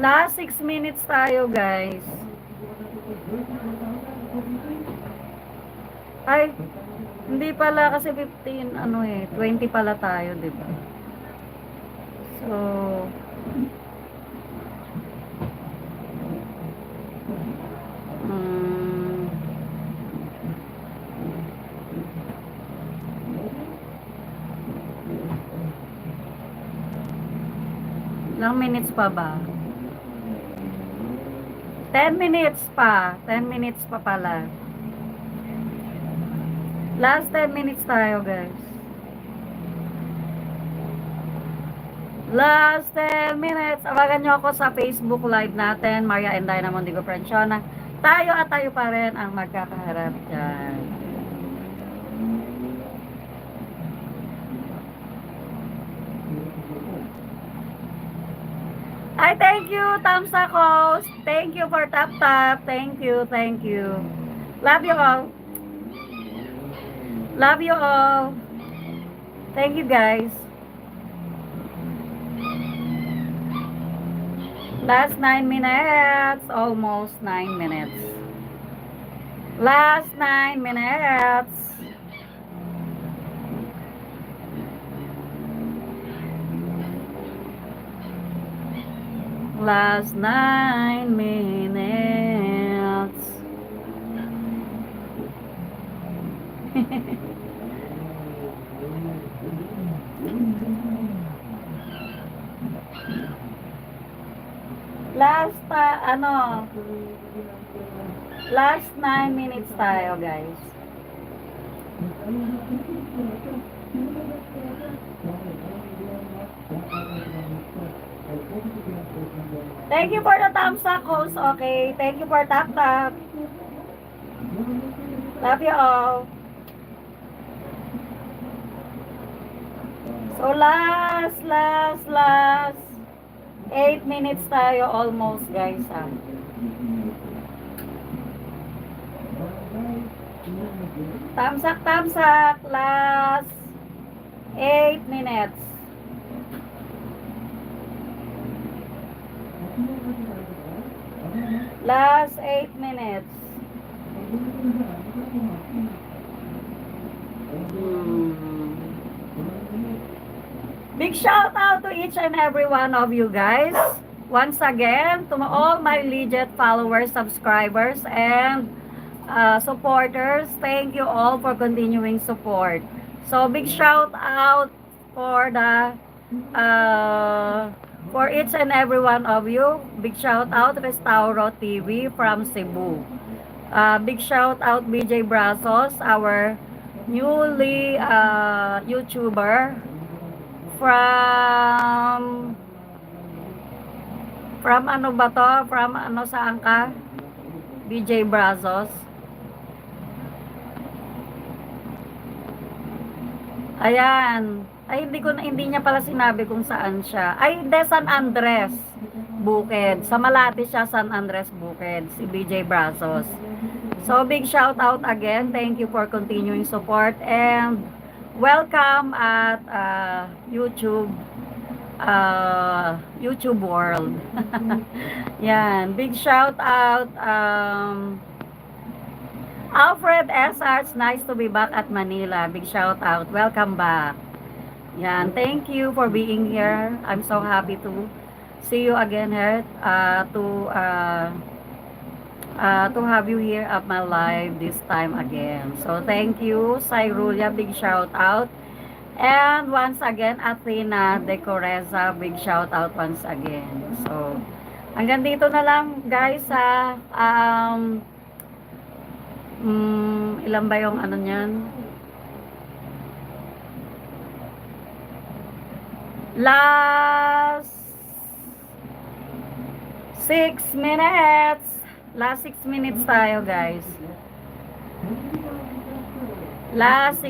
Last 6 minutes tayo, guys. Ay, hindi pala kasi 15, 20 pala tayo, di ba? So, mm, ilang minutes pa ba? 10 minutes pa. 10 minutes pa pala. Last 10 minutes tayo, guys. Last 10 minutes. Awagan nyo ako sa Facebook Live natin. Maria and Dina Mondigo Franciona. Tayo at tayo pa rin ang magkakaharap dyan. Ay, thank you, Tamsakos. Thank you for tap tap. Thank you, thank you. Love you all. Love you all. Thank you, guys. Last 9 minutes. Almost 9 minutes. Last 9 minutes. Last 9 minutes. Last last 9 minutes tayo, guys. Thank you for the thumbs up, host. Okay, thank you for tap tap. Love you all. So last 8 minutes tayo almost, guys, ha. Tamsak, last 8 minutes. Last 8 minutes. Big shout out to each and every one of you guys. Once again, to all my legit followers, subscribers, and supporters. Thank you all for continuing support. So big shout out for the for each and every one of you. Big shout out Restauro TV from Cebu. Big shout out BJ Brazos, our newly YouTuber from ano ba to? From ano, saan ka? BJ Brazos. Ayan. Ay, hindi niya pala sinabi kung saan siya. Ay, hindi, San Andres Bukid. Sa Malate siya, San Andres Bukid, si BJ Brazos. So, big shout out again. Thank you for continuing support and welcome at YouTube world. Yan, big shout out Alfred Esarts, nice to be back at Manila. Big shout out. Welcome back. Yan, thank you for being here. I'm so happy to see you again here, to have you here at my live this time again. So thank you, Cyrulia, big shout out. And once again, Athena Decoreza, big shout out once again. So hanggang dito na lang, guys, ha. Ilan ba yung ano niyan? Last 6 minutes. Last 6 minutes tayo, guys. Last